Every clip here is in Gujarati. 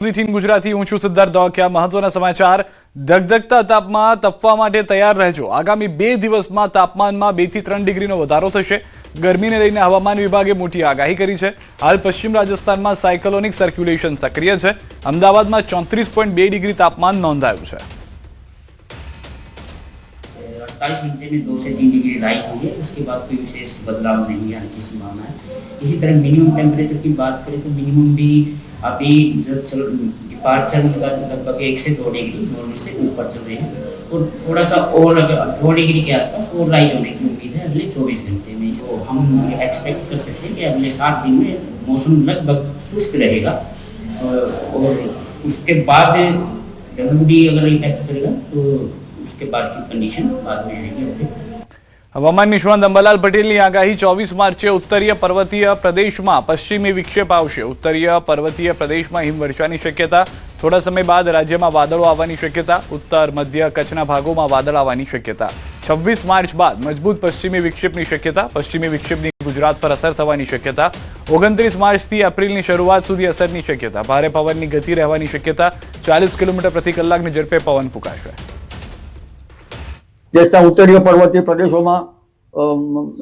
ગુજરાતી હું છું સિદ્ધાર્થ દોકિયા। મહત્વના સમાચાર। ધગધગતા તાપમાં તપવા માટે તૈયાર રહેજો। આગામી 2 દિવસમાં તાપમાનમાં 2 થી 3 ડિગ્રીનો વધારો થશે। ગરમીને લઈને હવામાન વિભાગે મોટી આગાહી કરી છે। હાલ પશ્ચિમ રાજસ્થાનમાં સાયક્લોનિક સર્ક્યુલેશન સક્રિય છે। અમદાવાદમાં 34.2 ડિગ્રી તાપમાન નોંધાયું છે। 48 घंटे में 2 से 3 डिग्री राइज होगी। उसके बाद कोई विशेष बदलाव नहीं आने की संभावना है। इसी तरह मिनिमम टेम्परेचर की बात करें तो मिनिमम भी अभी जो डिपार्चर उनका लगभग 1 से 2 डिग्री नॉर्मल से ऊपर चल रहे हैं और थोड़ा सा और अगर 2 डिग्री के आसपास और राइज होने की उम्मीद है अगले 24 घंटे में। तो हम एक्सपेक्ट कर सकते हैं कि अगले 7 दिन में मौसम लगभग शुष्क रहेगा और उसके बाद WD अगर इफेक्ट करेगा तो उसके बाद की कंडीशन बाद में आएगी। हवामान निष्णात अंबालाल पटेलની આગાહી। 24 માર્ચે ઉત્તરીય પર્વતીય પ્રદેશમાં પશ્ચિમી વિક્ષેપ આવશે। ઉત્તરીય પર્વતીય પ્રદેશમાં હિમવર્ષાની શક્યતા। થોડા સમય બાદ રાજ્યમાં વાદળો આવવાની શક્યતા। ઉત્તર મધ્ય કચ્છના ભાગોમાં વાદળ આવવાની શક્યતા। 26 માર્ચ બાદ મજબૂત પશ્ચિમી વિક્ષેપની શક્યતા। પશ્ચિમી વિક્ષેપની ગુજરાત પર અસર થવાની શક્યતા। 29 માર્ચથી એપ્રિલની શરૂઆત સુધી અસરની શક્યતા। ભારે પવનની ગતિ રહેવાની શક્યતા। 40 કિલોમીટર પ્રતિ કલાકની ઝડપે પવન ફૂંકાશે। દેશના ઉત્તરીય પર્વતીય પ્રદેશોમાં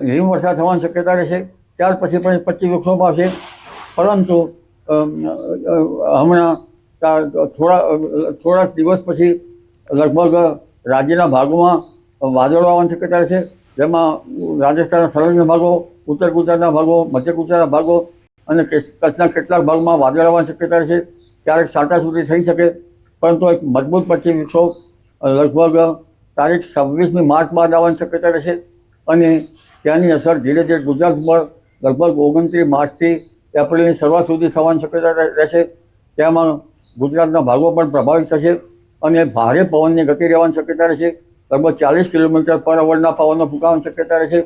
હિમવર્ષા થવાની શક્યતા રહેશે। ત્યાર પછી પણ 25 વિક્ષેપ આવશે, પરંતુ હમણાં થોડા દિવસ પછી લગભગ રાજ્યના ભાગોમાં વાદળો આવવાની શક્યતા રહેશે, જેમાં રાજસ્થાનના સંલગ્ન ભાગો, ઉત્તર ગુજરાતના ભાગો, મધ્ય ગુજરાતના ભાગો અને કચ્છના કેટલાક ભાગમાં વાદળ આવવાની શક્યતા રહેશે। ક્યારેક છાંટાછૂટી થઈ શકે, પરંતુ એક મજબૂત પશ્ચિમ વિક્ષેપ લગભગ તારીખ 26મી માર્ચ બાદ આવવાની શક્યતા રહેશે અને ત્યાંની અસર ધીરે ધીરે ગુજરાત પર લગભગ 29 માર્ચથી એપ્રિલની શરૂઆત સુધી થવાની શક્યતા રહેશે। તેમાં ગુજરાતના ભાગો પણ પ્રભાવિત થશે અને ભારે પવનની ગતિ રહેવાની શક્યતા રહેશે। લગભગ 40 કિલોમીટર પર અવરના પવનો ફૂંકાવાની શક્યતા રહેશે।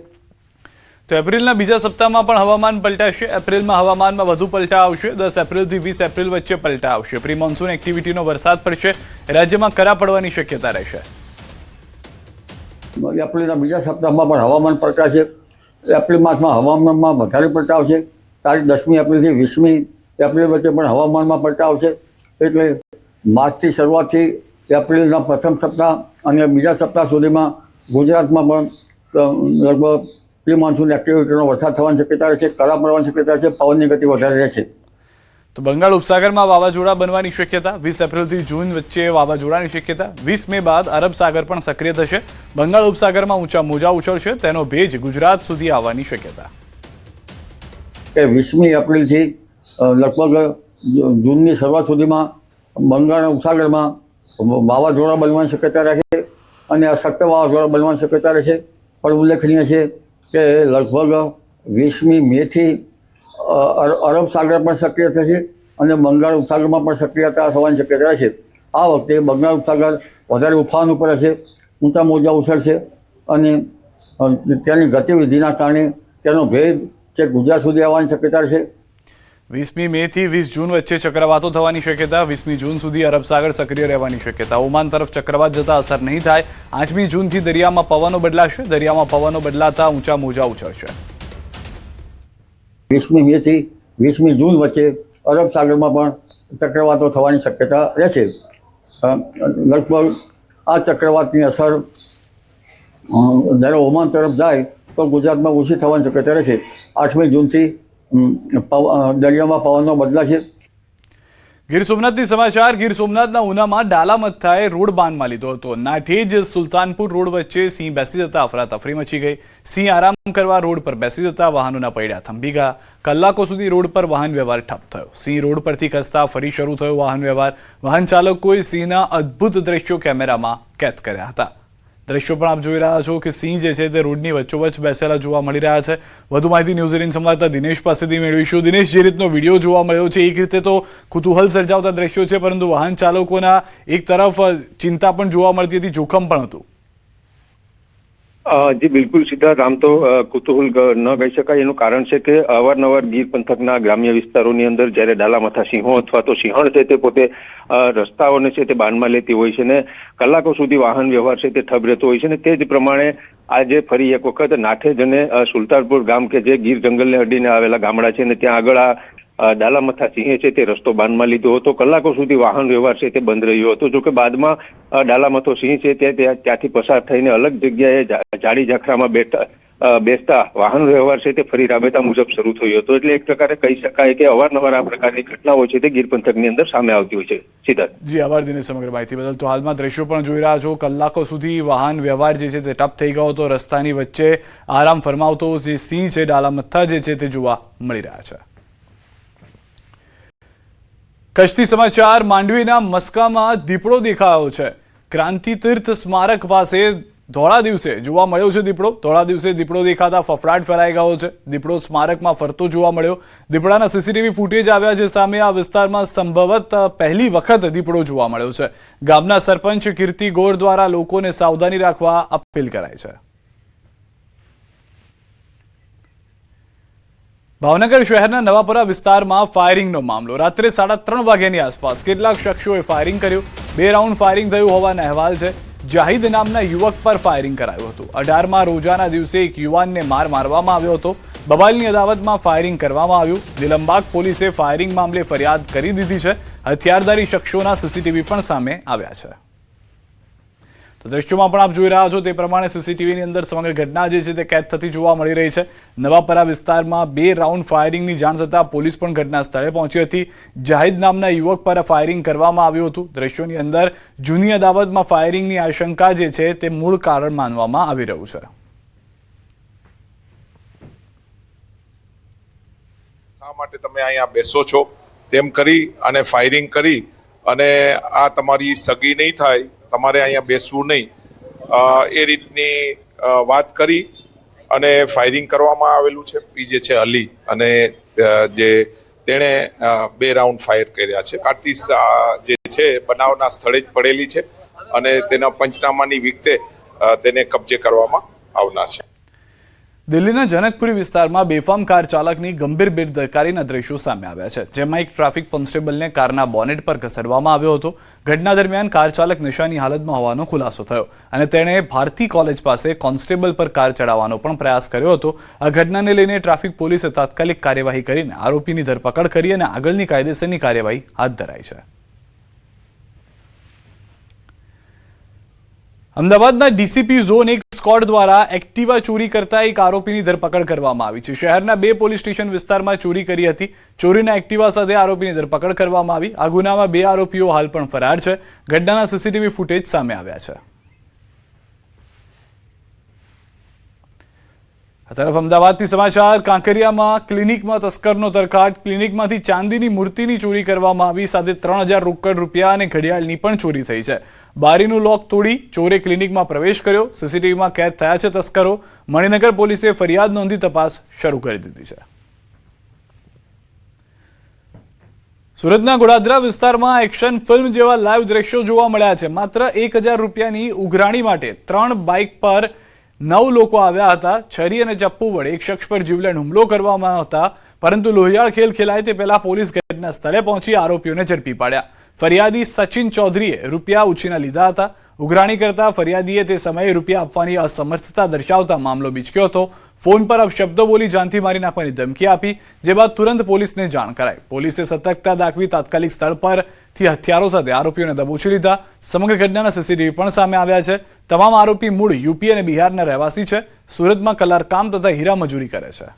તો એપ્રિલના બીજા સપ્તાહમાં પણ હવામાન પલટાશે। એપ્રિલમાં હવામાનમાં વધુ પલટા આવશે। 10 એપ્રિલથી 20 એપ્રિલ વચ્ચે પલટા આવશે। પ્રી મોન્સૂન એક્ટિવિટીનો વરસાદ પડશે। રાજ્યમાં કરા પડવાની શક્યતા રહેશે। એપ્રિલના બીજા સપ્તાહમાં પણ હવામાન પલટાશે। એપ્રિલ માસમાં હવામાનમાં વધારે પલટા આવશે। તારીખ 10મી એપ્રિલથી 20મી એપ્રિલ વચ્ચે પણ હવામાનમાં પલટા આવશે। એટલે માર્ચથી શરૂઆતથી એપ્રિલના પ્રથમ સપ્તાહ અને બીજા સપ્તાહ સુધીમાં ગુજરાતમાં પણ લગભગ પ્રી મોન્સૂન એક્ટિવિટીનો વરસાદ થવાની શક્યતા રહેશે, કરા પડવાની શક્યતા રહેશે, પવનની ગતિ વધારે રહેશે। તો બંગાળ ઉપસાગરમાં વાવાઝોડા બનવાની શક્યતા। 20 એપ્રિલથી જૂન વચ્ચે વાવાઝોડાની શક્યતા। 20 મે બાદ અરબ સાગર પણ સક્રિય થશે। બંગાળ ઉપસાગરમાં ઊંચા મોજા ઉછળશે, તેનો ભેજ ગુજરાત સુધી આવવાની શક્યતા। 20મી એપ્રિલથી લગભગ જૂનની શરૂઆત સુધીમાં બંગાળ ઉપસાગરમાં વાવાઝોડા બનવાની શક્યતા રહેશે અને સખ્ત વાવાઝોડા બનવાની શક્યતા રહેશે। પણ ઉલ્લેખનીય છે કે લગભગ 20મી મેથી અરબ સાગર પણ સક્રિય થશે અને બંગાળ ઉપસાગરમાં પણ સક્રિયતા થવાની શક્યતા રહેશે। આ વખતે બંગાળ ઉપસાગર વધારે ઉફાન ઉપર હશે, ઊંચા મોજા ઉછળશે અને તેની ગતિવિધિના કારણે તેનો ભેદ છે ગુજરાત સુધી આવવાની શક્યતા રહેશે। 20મી મેથી 20 જૂન વચ્ચે ચક્રવાતો થવાની શક્યતા। 20મી જૂન સુધી અરબ સાગર સક્રિય રહેવાની શક્યતા। ઓમાન તરફ ચક્રવાત જતા અસર નહીં થાય। 8મી જૂનથી દરિયામાં પવનો બદલાશે। દરિયામાં પવનો બદલાતા ઊંચા મોજા ઉછળશે। 20મી મેથી 20મી જૂન વચ્ચે અરબ સાગરમાં પણ ચક્રવાતો થવાની શક્યતા રહેશે। લગભગ આ ચક્રવાતની અસર જ્યારે ઓમાન તરફ જાય તો ગુજરાતમાં ઓછી થવાની શક્યતા રહેશે। 8મી જૂનથી દરિયામાં પવનો બદલાશે। ગીર સોમનાથની સમાચાર। ગીર સોમનાથના ઉનામાં ડાલા મથ્થાએ રોડ બાનમાં લીધો હતો। નાઠેજ સુલતાનપુર રોડ વચ્ચે સિંહ બેસી જતા અફરાતફરી મચી ગઈ। સિંહ આરામ કરવા રોડ પર બેસી જતા વાહનોના પૈડા થંભી ગયા। કલાકો સુધી રોડ પર વાહન વ્યવહાર ઠપ થયો। સિંહ રોડ પરથી ખસતા ફરી શરૂ થયો વાહન વ્યવહાર। વાહન ચાલકોએ સિંહના અદ્ભુત દ્રશ્યો કેમેરામાં કેદ કર્યા હતા। દ્રશ્યો પણ આપ જોઈ રહ્યા છો કે સિંહ જે છે તે રોડની વચ્ચોવચ્ચ બેસેલા જોવા મળી રહ્યા છે। વધુ માહિતી ન્યૂઝ 18 સંવાદદાતા દિનેશ પાસેથી મેળવીશું। દિનેશ, જે રીતનો વિડીયો જોવા મળ્યો છે એક રીતે તો કુતૂહલ સર્જાવતા દ્રશ્યો છે, પરંતુ વાહન ચાલકોના એક તરફ ચિંતા પણ જોવા મળતી હતી, જોખમ પણ હતું। जी बिल्कुल सिद्धार्थ, आम तो कुतूहल न कही शकाय। एनुं कारण छे के अवारनवार गीर पंथकना ग्राम्य विस्तारोनी अंदर ज्यारे डालामथा सिंहो अथवा तो सिंहण छे ते पोते रस्ताओने छे ते बाનમાં लेती होय छे ने कलाको सुधी वाहन व्यवहार छे ते ठप रहेतो होय छे ने ते ज प्रमाणे આજે ફરી એક વખત નાઠેજ અને સુલતાનપુર ગામ કે જે ગીર જંગલને અડીને આવેલા ગામડા છે ને ત્યાં આગળ આ ડાલામથા સિંહે છે તે રસ્તો બાંધમાં લીધો હતો. કલાકો સુધી વાહન વ્યવહાર છે તે બંધ રહ્યો હતો. જોકે બાદમાં ડાલામથો સિંહ છે તે ત્યાંથી પસાર થઈને અલગ જગ્યાએ જાડી ઝાખરામાં બેસતા વાહન વ્યવહાર છે તે ફરી રાબેતા મુજબ શરૂ થયો હતો. એટલે એક પ્રકારે કહી શકાય કે અવારનવાર આ પ્રકારની ઘટનાઓ છે તે ગીર પંથકની અંદર સામે આવતી હોય છે. સિદ્ધાર્થ જી આભાર દિનેશ સમગ્ર માહિતી બદલ. તો હાલમાં દ્રશ્યો પણ જોઈ રહ્યા છો, કલાકો સુધી વાહન વ્યવહાર જે છે તે ઠપ થઈ ગયો હતો. રસ્તાની વચ્ચે આરામ ફરમાવતો જે સિંહ છે ડાલામથ્થા જે છે તે જોવા મળી રહ્યા છે. કચ્છથી સમાચાર. માંડવીના મસ્કામાં દીપડો દેખાયો છે. ક્રાંતિ તીર્થ સ્મારક પાસે ધોળા દિવસે જોવા મળ્યો છે દીપડો. ધોળા દિવસે દીપડો દેખાતા ફફડાટ ફેલાઈ ગયો છે. દીપડો સ્મારકમાં ફરતો જોવા મળ્યો. દીપડાના સીસીટીવી ફૂટેજ આવ્યા છે સામે. આ વિસ્તારમાં સંભવત પહેલી વખત દીપડો જોવા મળ્યો છે. ગામના સરપંચ કીર્તિ ગોર દ્વારા લોકોને સાવધાની રાખવા અપીલ કરાઈ છે. ભાવનગર શહેરના નવાપરા વિસ્તારમાં ફાયરિંગનો મામલો. રાત્રે 3:30 વાગ્યાની આસપાસ કેટલાક શખ્સોએ ફાયરિંગ કર્યું. 2 રાઉન્ડ ફાયરિંગ થયું હોવાના અહેવાલ છે. જાહિદ નામના યુવક પર ફાયરિંગ કરાયું હતું. 18મા રોજાના દિવસે એક યુવાનને મારવામાં આવ્યો હતો. બબાલની અદાવતમાં ફાયરિંગ કરવામાં આવ્યું. દિલંબાગ પોલીસે ફાયરિંગ મામલે ફરિયાદ કરી દીધી છે. હથિયારધારી શખ્સોના સીસીટીવી પણ સામે આવ્યા છે. તો દ્રશ્યોમાં પણ આપ જોઈ રહ્યા છો તે પ્રમાણે સીસીટીવીની અંદર સમગ્ર ઘટના જે છે તે કેદ થતી જોવા મળી રહી છે. નવાપરા વિસ્તારમાં 2 રાઉન્ડ ફાયરિંગની જાણ થતાં પોલીસ પણ ઘટના સ્થળે પહોંચી હતી. જાહિદ નામના યુવક પર ફાયરિંગ કરવામાં આવ્યું હતું. દ્રશ્યોની અંદર જૂની અદાવતમાં ફાયરિંગની આશંકા જે છે તે મૂળ કારણ માનવામાં આવી રહ્યું છે. શા માટે તમે અહીંયા બેસો છો તેમ કરી અને ફાયરિંગ કરી અને આ તમારી સગી નહીં થાય, તમારે અહીંયા બેસવું નહીં, એ રીતની વાત કરી અને ફાયરિંગ કરવામાં આવેલું છે. જે છે અલી અને જે તેણે 2 રાઉન્ડ ફાયર કર્યા છે. કાર્તિસ જે છે બનાવના સ્થળે જ પડેલી છે અને તેના પંચનામાની વિગતે તેને કબજે કરવામાં આવનાર છે. દિલ્હીના જનકપુરી વિસ્તારમાં બેફામ કાર ચાલકની ગંભીર બેદરકારીના દ્રશ્યો સામે આવ્યા છે. જેમાં એક ટ્રાફિક કોન્સ્ટેબલને કારના બોનેટ પર ઘસરવામાં આવ્યો હતો. ઘટના દરમિયાન કાર ચાલક નશાની હાલતમાં હોવાનો ખુલાસો થયો અને તેણે ભારતી કોલેજ પાસે કોન્સ્ટેબલ પર કાર ચડાવવાનો પણ પ્રયાસ કર્યો હતો. આ ઘટનાને લઈને ટ્રાફિક પોલીસે તાત્કાલિક કાર્યવાહી કરીને આરોપીની ધરપકડ કરી અને આગળની કાયદેસરની કાર્યવાહી હાથ ધરાઈ છે. અમદાવાદના ડીસીપી ઝોન 1 સ્ક્વોડ દ્વારા એક્ટિવા ચોરી કરતા એક આરોપીની ધરપકડ કરવામાં આવી છે. શહેરના 2 પોલીસ સ્ટેશન વિસ્તારમાં ચોરી કરી હતી. ચોરીના એક્ટિવા સાથે આરોપીની ધરપકડ કરવામાં આવી. આ ગુનામાં 2 આરોપીઓ હાલ પણ ફરાર છે. ઘટનાના સીસીટીવી ફૂટેજ સામે આવ્યા છે. આ તરફ અમદાવાદથી સમાચાર. કાંકરિયામાં ક્લિનિકમાં તસ્કરનો તરખાટ. ક્લિનિકમાંથી ચાંદીની મૂર્તિની ચોરી કરવામાં આવી. સાથે 3000 રોકડ રૂપિયા અને ઘડિયાળની પણ ચોરી થઈ છે. બારીનું લોક તોડી ચોરે ક્લિનિકમાં પ્રવેશ કર્યો. સીસીટીવીમાં કેદ થયા છે તસ્કરો. મણિનગર પોલીસે ફરિયાદ નોંધી તપાસ શરૂ કરી દીધી છે. સુરતના ગોડાદરા વિસ્તારમાં એક્શન ફિલ્મ જેવા લાઈવ દ્રશ્યો જોવા મળ્યા છે. માત્ર 1000 રૂપિયાની ઉઘરાણી માટે 3 બાઇક પર 9 લોકો આવ્યા હતા. છરી અને ચપ્પુ વડે એક શખ્સ પર જીવલેણ હુમલો કરવામાં હતા. પરંતુ લોહિયાળ ખેલ ખેલાય તે પહેલા પોલીસ ઘટના સ્થળે પહોંચી આરોપીઓને ઝડપી પાડ્યા. ફરિયાદી સચિન ચૌધરીએ રૂપિયા ઉછીના લીધા હતા. ઉઘરાણી કરતા ફરિયાદીએ તે સમયે રૂપિયા આપવાની અસમર્થતા દર્શાવતા મામલો બીચક્યો હતો. ફોન પર અપશબ્દો બોલી જાનથી મારી નાખવાની ધમકી આપી, જે બાદ તુરંત પોલીસને જાણ કરાઈ. પોલીસે સતર્કતા દાખવી તાત્કાલિક સ્થળ પરથી હથિયારો સાથે આરોપીઓને દબોચી લીધા. સમગ્ર ઘટનાના સીસીટીવી પણ સામે આવ્યા છે. તમામ આરોપી મૂળ યુપી અને બિહારના રહેવાસી છે. સુરતમાં કલારકામ તથા હીરા મજૂરી કરે છે.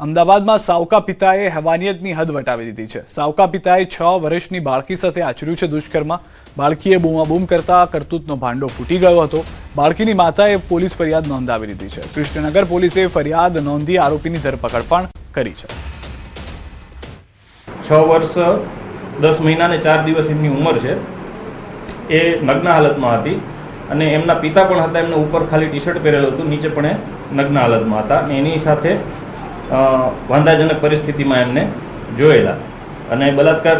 અમદાવાદમાં સાવકા પિતાએ હવાનિયતની હદ વટાવી દીધી છે. સાવકા પિતાએ 6 વર્ષની બાળકી સાથે આચર્યું છે દુષ્કર્મ. બાળકીએ બૂમાબૂમ કરતા કરતૂતનો ભાંડો ફૂટી ગયો હતો. બાળકીની માતાએ પોલીસ ફરિયાદ નોંધાવી દીધી છે. કૃષ્ણનગર પોલીસે ફરિયાદ નોંધી આરોપીની ધરપકડ પણ કરી છે. 6 વર્ષ 10 મહિના અને 4 દિવસ એમની ઉંમર છે. એ નગ્ન હાલતમાં હતી અને એમના પિતા પણ હતા. એમને ઉપર ખાલી ટી શર્ટ પહેરેલું હતું, નીચે પણ એ નગ્ન હાલતમાં હતા. એની સાથે વાંધાજનક પરિસ્થિતિમાં એમને જોયેલા અને બલાત્કાર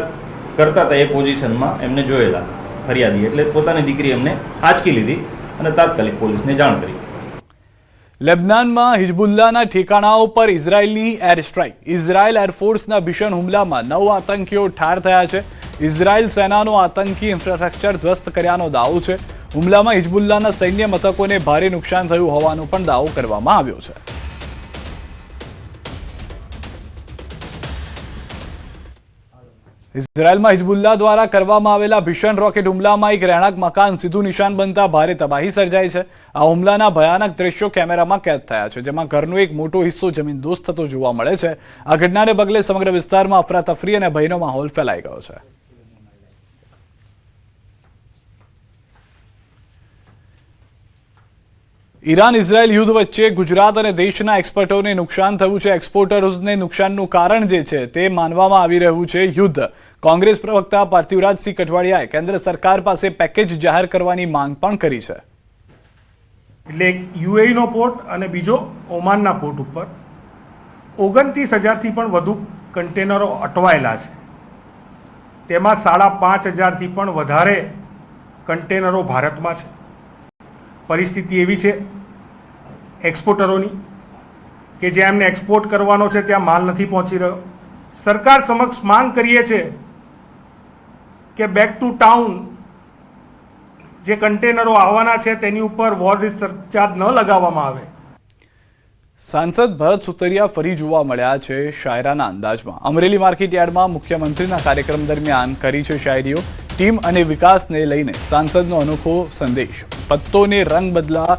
કરતા હતા એ પોઝિશનમાં એમને જોયેલા ફરિયાદી. એટલે પોતાની દીકરી એમને આંચકી લીધી અને તાત્કાલિક પોલીસને જાણ કરી. લેબનાનમાં હિઝબુલ્લાહના ઠેકાણાઓ પર ઇઝરાયલની એર સ્ટ્રાઇક. ઇઝરાયલ એરફોર્સના ભીષણ હુમલામાં 9 આતંકીઓ ઠાર થયા છે. ઇઝરાયલ સેનાનો આતંકી ઇન્ફ્રાસ્ટ્રક્ચર ધ્વસ્ત કર્યાનો દાવો છે. હુમલામાં હિઝબુલ્લાના સૈન્ય મથકોને ભારે નુકસાન થયું હોવાનો પણ દાવો કરવામાં આવ્યો છે. ઇઝરાયલમાં હિઝબુલ્લા દ્વારા કરવામાં આવેલા ભીષણ રોકેટ હુમલામાં એક રહેણાંક મકાન સીધું નિશાન બનતા ભારે તબાહી સર્જાઈ છે. આ હુમલાના ભયાનક દ્રશ્યો કેમેરામાં કેદ થયા છે, જેમાં ઘરનો એક મોટો હિસ્સો જમીનદોસ્ત થતો જોવા મળે છે. આ ઘટનાને પગલે સમગ્ર વિસ્તારમાં અફરાતફરી અને ભયનો માહોલ ફેલાઈ ગયો છે. ઈરાન ઇઝરાયલ યુદ્ધ વચ્ચે ગુજરાત અને દેશના એક્સપોર્ટરોને નુકસાન થયું છે. એક્સપોર્ટર્સને નુકસાનનું કારણ જે છે તે માનવામાં આવી રહ્યું છે યુદ્ધ. કોંગ્રેસ પ્રવક્તા પાર્થિવરાજસિંહ કઠવાડિયાએ કેન્દ્ર સરકાર પાસે પેકેજ જાહેર કરવાની માંગ પણ કરી છે. એટલે એક યુએઈનો પોર્ટ અને બીજો ઓમાનના પોર્ટ ઉપર 29,000થી પણ વધુ કન્ટેનરો અટવાયેલા છે. તેમાં 5,500થી પણ વધારે કન્ટેનરો ભારતમાં છે. પરિસ્થિતિ એવી છે એક્સપોર્ટરોની કે જ્યાં એમને એક્સપોર્ટ કરવાનો છે ત્યાં માલ નથી પહોંચી રહ્યો. સરકાર સમક્ષ માંગ કરીએ છીએ કે બેક ટુ ટાઉન જે કન્ટેનરો આવવાના છે તેની ઉપર વોર સરચાર્જ ન લગાવવામાં આવે. સાંસદ ભરત સુતરિયા ફરી જોવા મળ્યા છે શાયરાના અંદાજમાં. અમરેલી માર્કેટ યાર્ડમાં મુખ્યમંત્રીના કાર્યક્રમ દરમિયાન કરી છે શાયરીઓ. ટીમ અને વિકાસને લઈને સાંસદનો અનોખો સંદેશ. પત્તોને રંગ બદલા